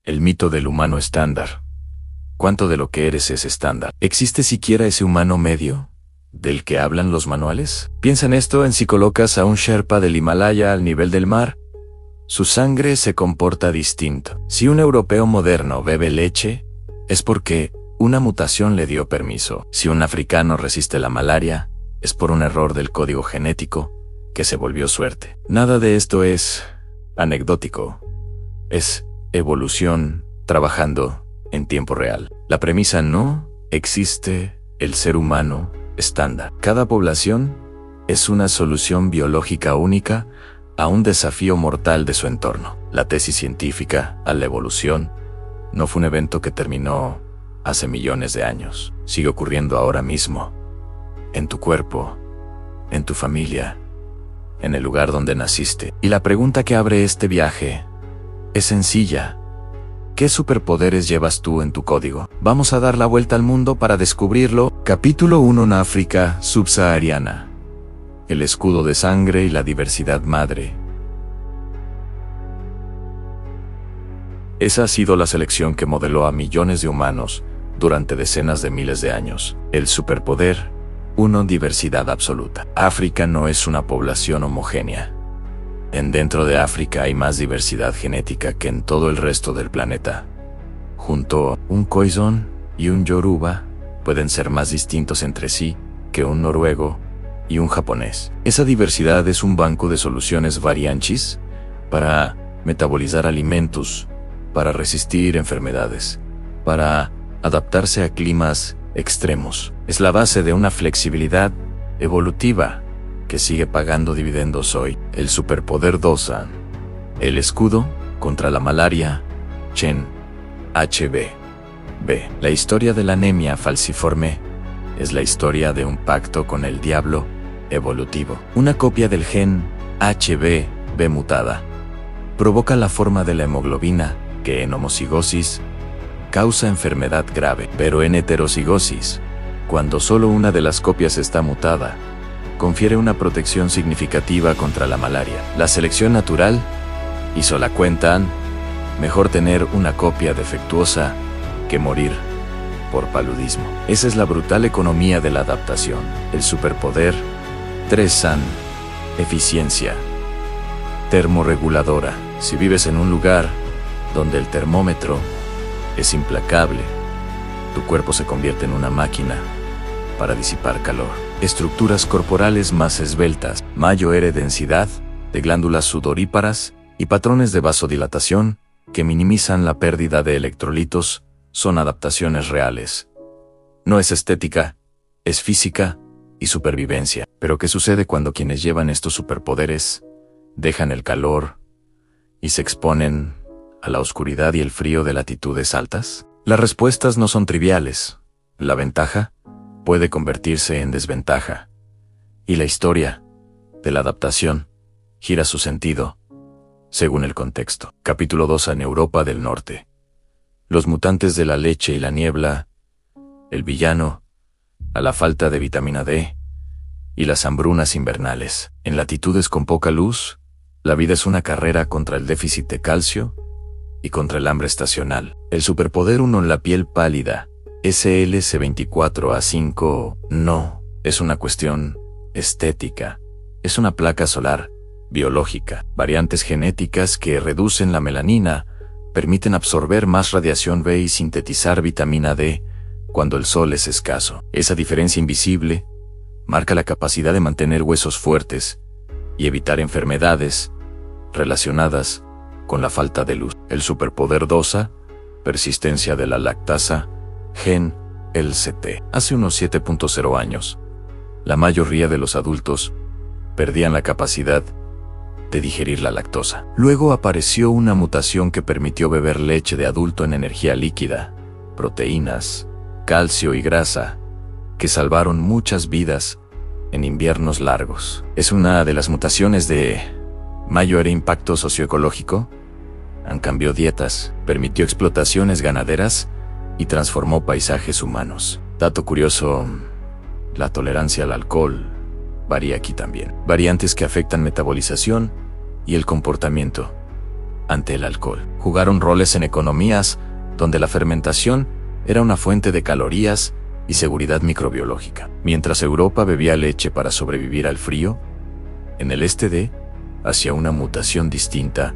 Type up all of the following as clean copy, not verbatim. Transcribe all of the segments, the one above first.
El mito del humano estándar. ¿Cuánto de lo que eres es estándar? ¿Existe siquiera ese humano medio del que hablan los manuales? Piensa en esto si colocas a un Sherpa del Himalaya al nivel del mar. Su sangre se comporta distinto. Si un europeo moderno bebe leche, es porque una mutación le dio permiso. Si un africano resiste la malaria, es por un error del código genético que se volvió suerte. Nada de esto es anecdótico. Es evolución trabajando en tiempo real. La premisa: no existe el ser humano estándar. Cada población es una solución biológica única a un desafío mortal de su entorno. La tesis científica a la evolución no fue un evento que terminó hace millones de años. Sigue ocurriendo ahora mismo, en tu cuerpo, en tu familia, en el lugar donde naciste. Y la pregunta que abre este viaje es sencilla. ¿Qué superpoderes llevas tú en tu código? Vamos a dar la vuelta al mundo para descubrirlo. Capítulo 1: en África subsahariana. El escudo de sangre y la diversidad madre. Esa ha sido la selección que modeló a millones de humanos durante decenas de miles de años. El superpoder: 1. Diversidad absoluta. África no es una población homogénea. Dentro de África hay más diversidad genética que en todo el resto del planeta. Junto, un Khoisan y un Yoruba pueden ser más distintos entre sí que un noruego y un japonés. Esa diversidad es un banco de soluciones varianchis para metabolizar alimentos, para resistir enfermedades, para adaptarse a climas extremos. Es la base de una flexibilidad evolutiva que sigue pagando dividendos hoy. El superpoder Dosa. El escudo contra la malaria. Chen. HB. B. La historia de la anemia falciforme es la historia de un pacto con el diablo evolutivo. Una copia del gen HBB mutada provoca la forma de la hemoglobina que en homocigosis causa enfermedad grave, pero en heterocigosis, cuando solo una de las copias está mutada, confiere una protección significativa contra la malaria. La selección natural hizo la cuenta: mejor tener una copia defectuosa que morir por paludismo. Esa es la brutal economía de la adaptación. El superpoder 3. San. Eficiencia termorreguladora. Si vives en un lugar donde el termómetro es implacable, tu cuerpo se convierte en una máquina para disipar calor. Estructuras corporales más esbeltas, mayor densidad de glándulas sudoríparas y patrones de vasodilatación que minimizan la pérdida de electrolitos son adaptaciones reales. No es estética, es física y supervivencia. Pero ¿qué sucede cuando quienes llevan estos superpoderes dejan el calor y se exponen a la oscuridad y el frío de latitudes altas? Las respuestas no son triviales. La ventaja puede convertirse en desventaja. Y la historia de la adaptación gira su sentido según el contexto. Capítulo 2: en Europa del Norte. Los mutantes de la leche y la niebla, el villano, a la falta de vitamina D y las hambrunas invernales. En latitudes con poca luz, la vida es una carrera contra el déficit de calcio y contra el hambre estacional. El superpoder 1: la piel pálida. SLC24A5 no es una cuestión estética, es una placa solar biológica. Variantes genéticas que reducen la melanina permiten absorber más radiación B y sintetizar vitamina D cuando el sol es escaso. Esa diferencia invisible marca la capacidad de mantener huesos fuertes y evitar enfermedades relacionadas con la falta de luz. El superpoder Dosa, persistencia de la lactasa, gen LCT. Hace unos 7.0 años, la mayoría de los adultos perdían la capacidad de digerir la lactosa. Luego apareció una mutación que permitió beber leche de adulto en energía líquida, proteínas, calcio y grasa, que salvaron muchas vidas en inviernos largos. Es una de las mutaciones de mayor impacto socioecológico. Cambió dietas, permitió explotaciones ganaderas y transformó paisajes humanos. Dato curioso: la tolerancia al alcohol varía aquí también. Variantes que afectan metabolización y el comportamiento ante el alcohol. Jugaron roles en economías donde la fermentación era una fuente de calorías y seguridad microbiológica. Mientras Europa bebía leche para sobrevivir al frío, en el este de Asia una mutación distinta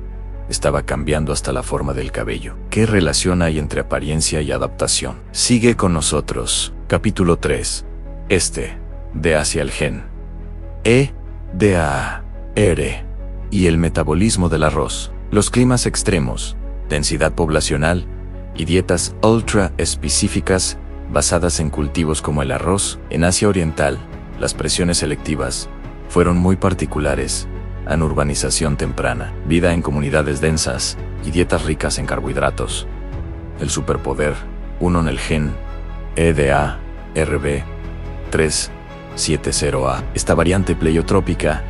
estaba cambiando hasta la forma del cabello. ¿Qué relación hay entre apariencia y adaptación? Sigue con nosotros. Capítulo 3. Este, de hacia el gen E-DAR y el metabolismo del arroz. Los climas extremos, densidad poblacional y dietas ultra específicas basadas en cultivos como el arroz. En Asia Oriental, las presiones selectivas fueron muy particulares en urbanización temprana, vida en comunidades densas y dietas ricas en carbohidratos. El superpoder, uno en el gen EDA-RB370A, esta variante pleiotrópica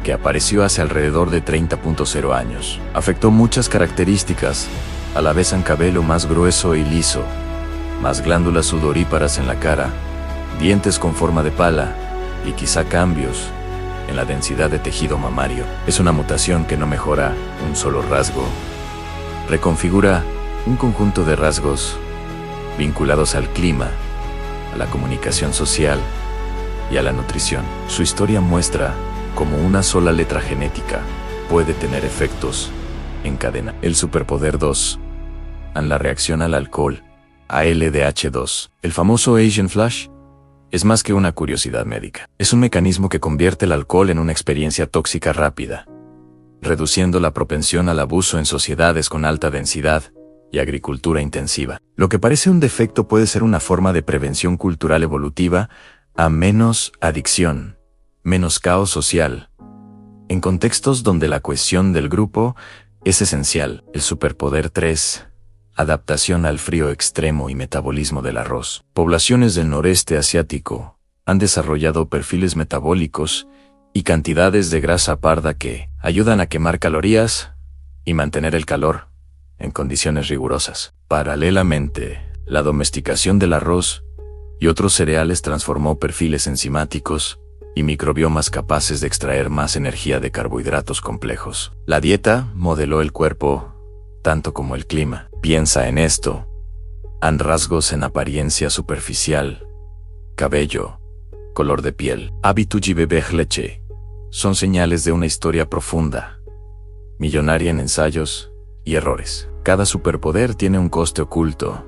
que apareció hace alrededor de 30.0 años, afectó muchas características, a la vez en cabello más grueso y liso, más glándulas sudoríparas en la cara, dientes con forma de pala y quizá cambios en la densidad de tejido mamario. Es una mutación que no mejora un solo rasgo, reconfigura un conjunto de rasgos vinculados al clima, a la comunicación social y a la nutrición. Su historia muestra cómo una sola letra genética puede tener efectos en cadena. El superpoder 2, en la reacción al alcohol, ALDH2, el famoso Asian Flush, es más que una curiosidad médica. Es un mecanismo que convierte el alcohol en una experiencia tóxica rápida, reduciendo la propensión al abuso en sociedades con alta densidad y agricultura intensiva. Lo que parece un defecto puede ser una forma de prevención cultural evolutiva a menos adicción, menos caos social, en contextos donde la cohesión del grupo es esencial. El superpoder 3. Adaptación al frío extremo y metabolismo del arroz. Poblaciones del noreste asiático han desarrollado perfiles metabólicos y cantidades de grasa parda que ayudan a quemar calorías y mantener el calor en condiciones rigurosas. Paralelamente, la domesticación del arroz y otros cereales transformó perfiles enzimáticos y microbiomas capaces de extraer más energía de carbohidratos complejos. La dieta modeló el cuerpo tanto como el clima. Piensa en esto. Han rasgos en apariencia superficial, cabello, color de piel, hábito y beber leche. Son señales de una historia profunda, millonaria en ensayos y errores. Cada superpoder tiene un coste oculto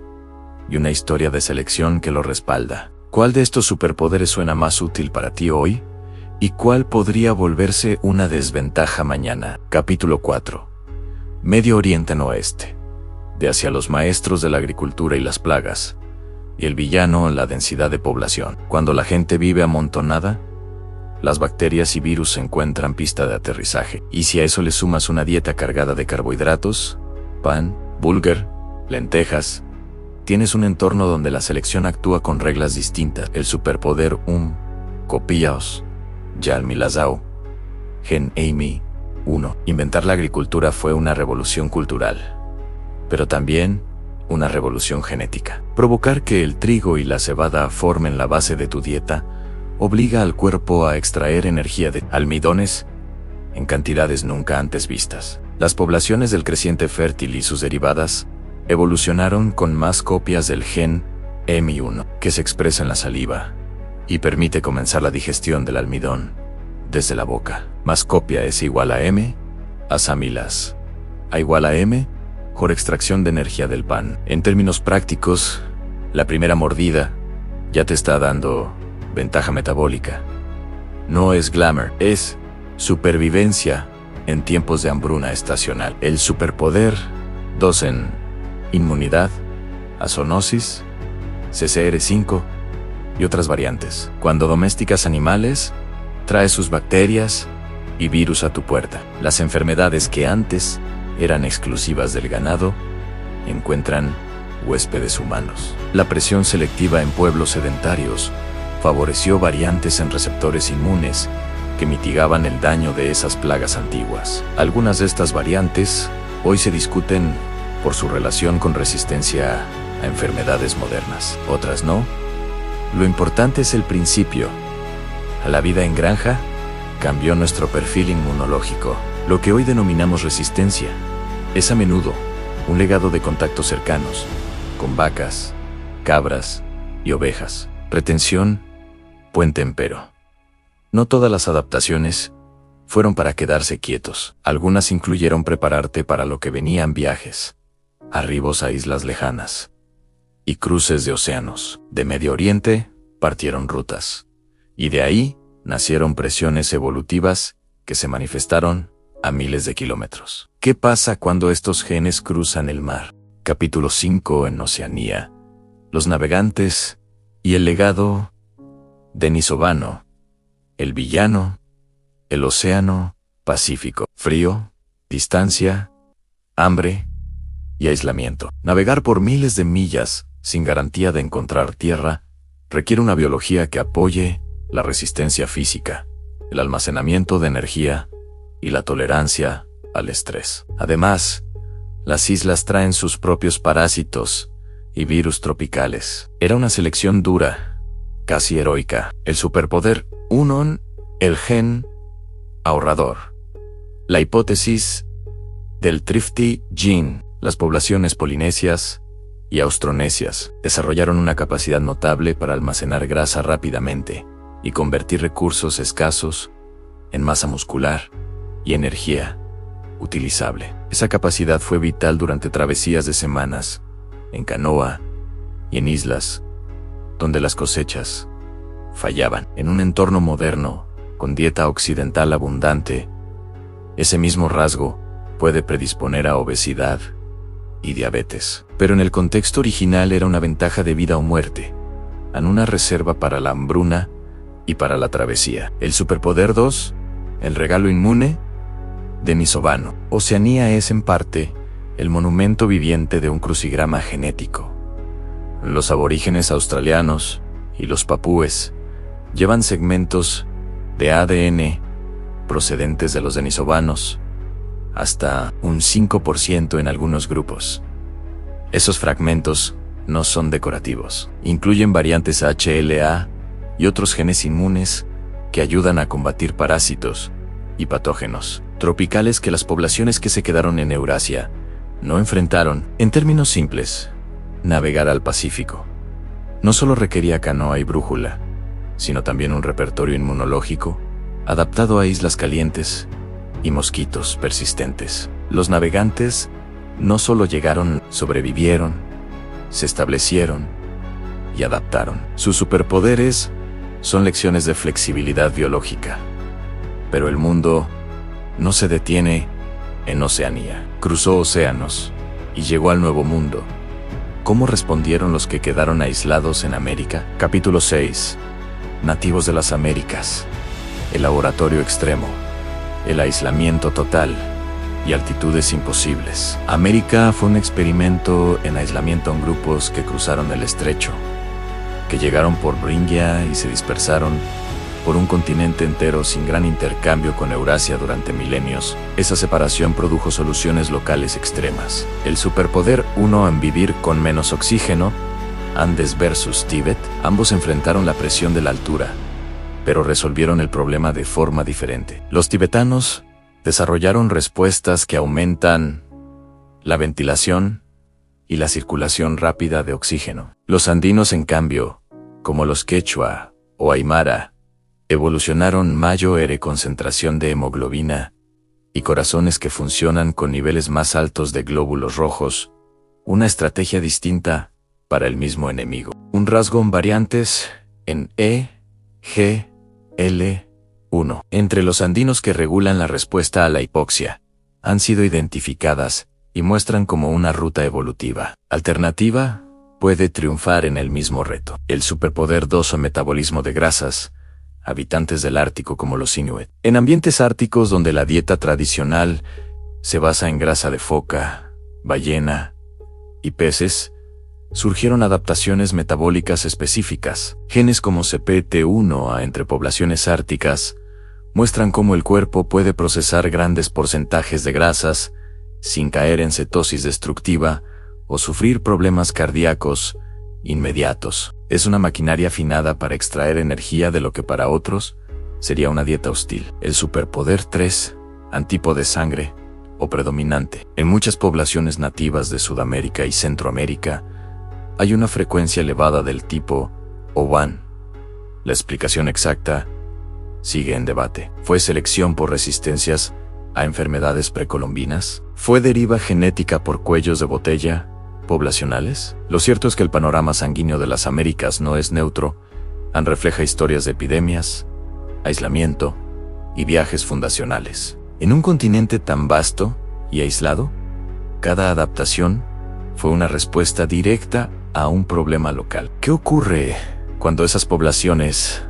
y una historia de selección que lo respalda. ¿Cuál de estos superpoderes suena más útil para ti hoy? ¿Y cuál podría volverse una desventaja mañana? Capítulo 4. Medio Oriente en Oeste. De hacia los maestros de la agricultura y las plagas, y el villano en la densidad de población. Cuando la gente vive amontonada, las bacterias y virus encuentran pista de aterrizaje. Y si a eso le sumas una dieta cargada de carbohidratos, pan, bulgur, lentejas, tienes un entorno donde la selección actúa con reglas distintas. El superpoder copiaos, Yalmilazao, Gen Amy 1. Inventar la agricultura fue una revolución cultural, pero también una revolución genética. Provocar que el trigo y la cebada formen la base de tu dieta obliga al cuerpo a extraer energía de almidones en cantidades nunca antes vistas. Las poblaciones del creciente fértil y sus derivadas evolucionaron con más copias del gen EMI1, que se expresa en la saliva y permite comenzar la digestión del almidón desde la boca. Más copia es igual a M, asamilas, A igual a M, por extracción de energía del pan. En términos prácticos, la primera mordida ya te está dando ventaja metabólica. No es glamour, es supervivencia en tiempos de hambruna estacional. El superpoder 2 en inmunidad, zoonosis, CCR5 y otras variantes. Cuando domesticas animales, trae sus bacterias y virus a tu puerta. Las enfermedades que antes eran exclusivas del ganado encuentran huéspedes humanos. La presión selectiva en pueblos sedentarios favoreció variantes en receptores inmunes que mitigaban el daño de esas plagas antiguas. Algunas de estas variantes hoy se discuten por su relación con resistencia a enfermedades modernas. Otras no. Lo importante es el principio. A la vida en granja cambió nuestro perfil inmunológico. Lo que hoy denominamos resistencia Es a menudo un legado de contactos cercanos, con vacas, cabras y ovejas. Retención, puente empero. No todas las adaptaciones fueron para quedarse quietos. Algunas incluyeron prepararte para lo que venían: viajes, arribos a islas lejanas y cruces de océanos. De Medio Oriente partieron rutas, y de ahí nacieron presiones evolutivas que se manifestaron a miles de kilómetros. ¿Qué pasa cuando estos genes cruzan el mar? Capítulo 5 en Oceanía. Los navegantes y el legado. Denisovano. El villano. El océano Pacífico. Frío, distancia, hambre y aislamiento. Navegar por miles de millas sin garantía de encontrar tierra requiere una biología que apoye la resistencia física, el almacenamiento de energía y la tolerancia al estrés. Además, las islas traen sus propios parásitos y virus tropicales. Era una selección dura, casi heroica. El superpoder 1, el gen ahorrador. La hipótesis del Thrifty Gene. Las poblaciones polinesias y austronesias desarrollaron una capacidad notable para almacenar grasa rápidamente y convertir recursos escasos en masa muscular y energía utilizable. Esa capacidad fue vital durante travesías de semanas, en canoa y en islas, donde las cosechas fallaban. En un entorno moderno, con dieta occidental abundante, ese mismo rasgo puede predisponer a obesidad y diabetes. Pero en el contexto original era una ventaja de vida o muerte, en una reserva para la hambruna y para la travesía. El superpoder 2, el regalo inmune. Denisovano. Oceanía es en parte el monumento viviente de un crucigrama genético. Los aborígenes australianos y los papúes llevan segmentos de ADN procedentes de los denisovanos, hasta un 5% en algunos grupos. Esos fragmentos no son decorativos. Incluyen variantes HLA y otros genes inmunes que ayudan a combatir parásitos y patógenos tropicales que las poblaciones que se quedaron en Eurasia no enfrentaron. En términos simples, navegar al Pacífico no solo requería canoa y brújula, sino también un repertorio inmunológico adaptado a islas calientes y mosquitos persistentes. Los navegantes no solo llegaron, sobrevivieron, se establecieron y adaptaron. Sus superpoderes son lecciones de flexibilidad biológica. Pero el mundo no se detiene en Oceanía. Cruzó océanos y llegó al Nuevo Mundo. ¿Cómo respondieron los que quedaron aislados en América? Capítulo 6. Nativos de las Américas. El laboratorio extremo. El aislamiento total y altitudes imposibles. América fue un experimento en aislamiento en grupos que cruzaron el estrecho, que llegaron por Beringia y se dispersaron por un continente entero sin gran intercambio con Eurasia durante milenios. Esa separación produjo soluciones locales extremas. El superpoder 1 en vivir con menos oxígeno. Andes versus Tíbet. Ambos enfrentaron la presión de la altura, pero resolvieron el problema de forma diferente. Los tibetanos desarrollaron respuestas que aumentan la ventilación y la circulación rápida de oxígeno. Los andinos, en cambio, como los quechua o aymara, evolucionaron mayor concentración de hemoglobina y corazones que funcionan con niveles más altos de glóbulos rojos, una estrategia distinta para el mismo enemigo. Un rasgo en variantes en EGL1. Entre los andinos que regulan la respuesta a la hipoxia, han sido identificadas y muestran como una ruta evolutiva alternativa puede triunfar en el mismo reto. El superpoder 2 o metabolismo de grasas. Habitantes del Ártico como los Inuit. En ambientes árticos donde la dieta tradicional se basa en grasa de foca, ballena y peces, surgieron adaptaciones metabólicas específicas. Genes como CPT1A entre poblaciones árticas muestran cómo el cuerpo puede procesar grandes porcentajes de grasas sin caer en cetosis destructiva o sufrir problemas cardíacos inmediatos. Es una maquinaria afinada para extraer energía de lo que para otros sería una dieta hostil. El superpoder 3, antipo de sangre. o predominante. En muchas poblaciones nativas de Sudamérica y Centroamérica, hay una frecuencia elevada del tipo O1. La explicación exacta sigue en debate. ¿Fue selección por resistencias a enfermedades precolombinas? ¿Fue deriva genética por cuellos de botella poblacionales? Lo cierto es que el panorama sanguíneo de las Américas no es neutro, refleja historias de epidemias, aislamiento y viajes fundacionales. En un continente tan vasto y aislado, cada adaptación fue una respuesta directa a un problema local. ¿Qué ocurre cuando esas poblaciones,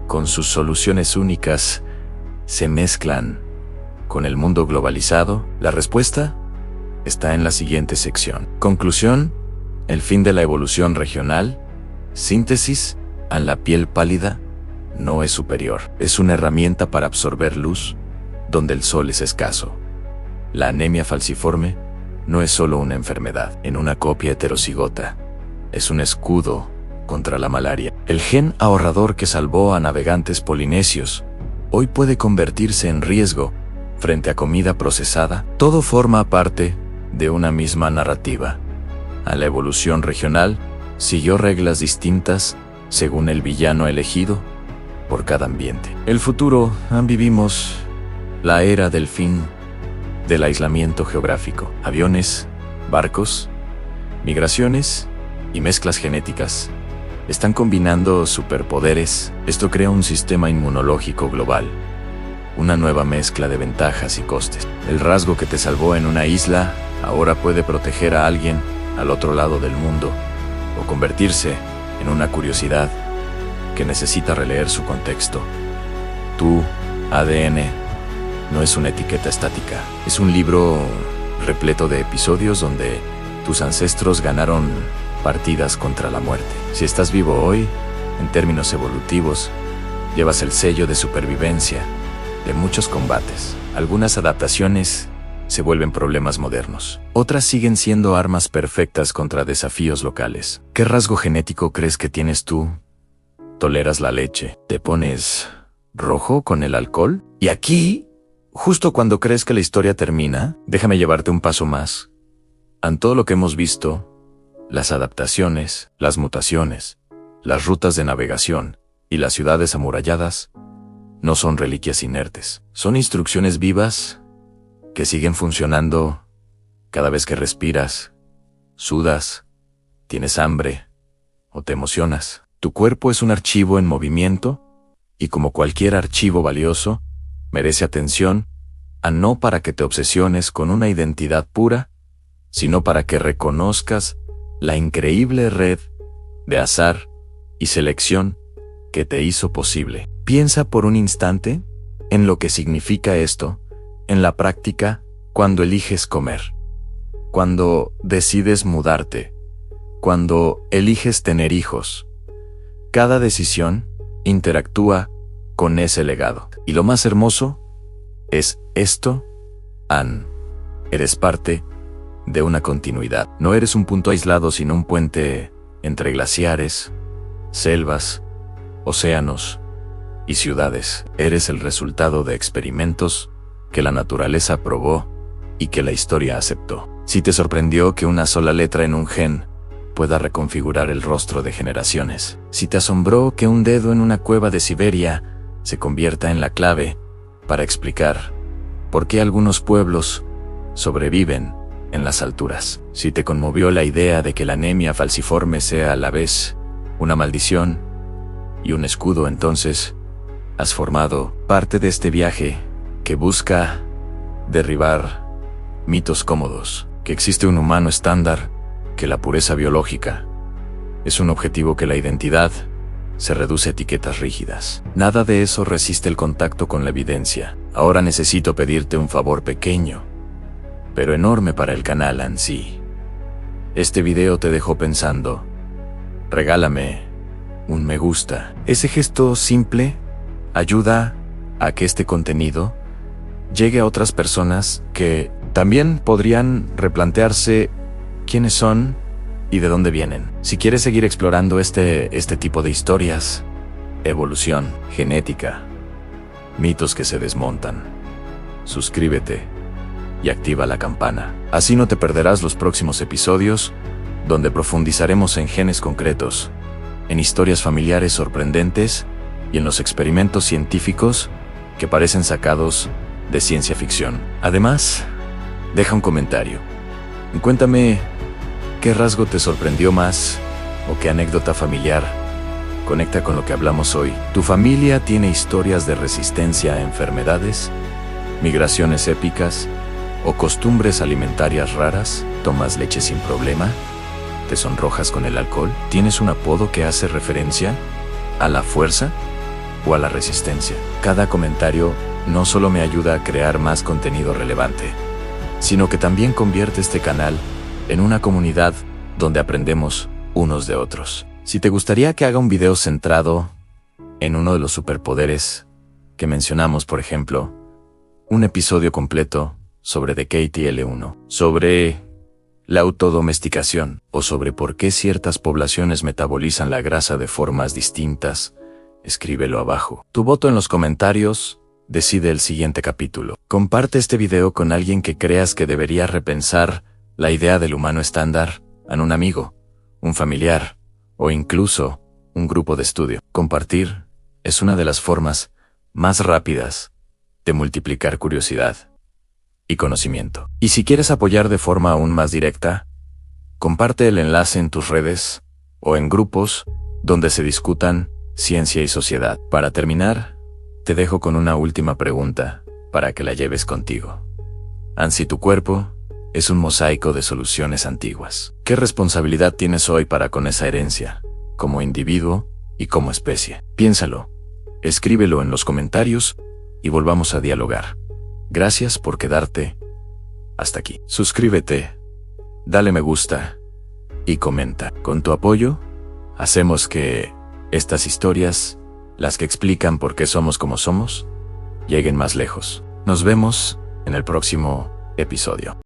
con sus soluciones únicas, se mezclan con el mundo globalizado? La respuesta está en la siguiente sección. Conclusión: el fin de la evolución regional. Síntesis: a la piel pálida no es superior. Es una herramienta para absorber luz donde el sol es escaso. La anemia falciforme no es solo una enfermedad en una copia heterocigota. Es un escudo contra la malaria. El gen ahorrador que salvó a navegantes polinesios hoy puede convertirse en riesgo frente a comida procesada. Todo forma parte de una misma narrativa. A la evolución regional siguió reglas distintas según el villano elegido por cada ambiente. El futuro, vivimos la era del fin del aislamiento geográfico. Aviones, barcos, migraciones y mezclas genéticas están combinando superpoderes. Esto crea un sistema inmunológico global, una nueva mezcla de ventajas y costes. El rasgo que te salvó en una isla ahora puede proteger a alguien al otro lado del mundo o convertirse en una curiosidad que necesita releer su contexto. Tu ADN no es una etiqueta estática, es un libro repleto de episodios donde tus ancestros ganaron partidas contra la muerte. Si estás vivo hoy, en términos evolutivos, llevas el sello de supervivencia de muchos combates. Algunas adaptaciones se vuelven problemas modernos. Otras siguen siendo armas perfectas contra desafíos locales. ¿Qué rasgo genético crees que tienes tú? ¿Toleras la leche? ¿Te pones rojo con el alcohol? Y aquí, justo cuando crees que la historia termina, déjame llevarte un paso más. Ante todo lo que hemos visto, las adaptaciones, las mutaciones, las rutas de navegación y las ciudades amuralladas no son reliquias inertes. Son instrucciones vivas que siguen funcionando cada vez que respiras, sudas, tienes hambre o te emocionas. Tu cuerpo es un archivo en movimiento y, como cualquier archivo valioso, merece atención, no para que te obsesiones con una identidad pura, sino para que reconozcas la increíble red de azar y selección que te hizo posible. Piensa por un instante en lo que significa esto en la práctica cuando eliges comer, cuando decides mudarte, cuando eliges tener hijos. Cada decisión interactúa con ese legado. Y lo más hermoso es esto, eres parte de una continuidad. No eres un punto aislado, sino un puente entre glaciares, selvas, océanos y ciudades. Eres el resultado de experimentos que la naturaleza probó y que la historia aceptó. Si te sorprendió que una sola letra en un gen pueda reconfigurar el rostro de generaciones, si te asombró que un dedo en una cueva de Siberia se convierta en la clave para explicar por qué algunos pueblos sobreviven en las alturas, si te conmovió la idea de que la anemia falciforme sea a la vez una maldición y un escudo, entonces has formado parte de este viaje que busca derribar mitos cómodos, que existe un humano estándar, que la pureza biológica es un objetivo, que la identidad se reduce a etiquetas rígidas. Nada de eso resiste el contacto con la evidencia. Ahora necesito pedirte un favor pequeño, pero enorme para el canal en sí. Este video te dejó pensando. Regálame un me gusta. Ese gesto simple ayuda a que este contenido llegue a otras personas que también podrían replantearse quiénes son y de dónde vienen. Si quieres seguir explorando este tipo de historias, evolución, genética, mitos que se desmontan, suscríbete y activa la campana. Así no te perderás los próximos episodios, donde profundizaremos en genes concretos, en historias familiares sorprendentes y en los experimentos científicos que parecen sacados de ciencia ficción. Además, deja un comentario y cuéntame qué rasgo te sorprendió más o qué anécdota familiar conecta con lo que hablamos hoy. ¿Tu familia tiene historias de resistencia a enfermedades, migraciones épicas o costumbres alimentarias raras? ¿Tomas leche sin problema? ¿Te sonrojas con el alcohol? ¿Tienes un apodo que hace referencia a la fuerza o a la resistencia? Cada comentario no solo me ayuda a crear más contenido relevante, sino que también convierte este canal en una comunidad donde aprendemos unos de otros. Si te gustaría que haga un video centrado en uno de los superpoderes que mencionamos, por ejemplo, un episodio completo sobre DKTL1, sobre la autodomesticación o sobre por qué ciertas poblaciones metabolizan la grasa de formas distintas, escríbelo abajo. Tu voto en los comentarios decide el siguiente capítulo. Comparte este video con alguien que creas que debería repensar la idea del humano estándar, en un amigo, un familiar o incluso un grupo de estudio. Compartir es una de las formas más rápidas de multiplicar curiosidad y conocimiento. Y si quieres apoyar de forma aún más directa, comparte el enlace en tus redes o en grupos donde se discutan ciencia y sociedad. Para terminar, te dejo con una última pregunta para que la lleves contigo. Si tu cuerpo es un mosaico de soluciones antiguas, ¿qué responsabilidad tienes hoy para con esa herencia, como individuo y como especie? Piénsalo, escríbelo en los comentarios y volvamos a dialogar. Gracias por quedarte hasta aquí. Suscríbete, dale me gusta y comenta. Con tu apoyo, hacemos que estas historias, las que explican por qué somos como somos, lleguen más lejos. Nos vemos en el próximo episodio.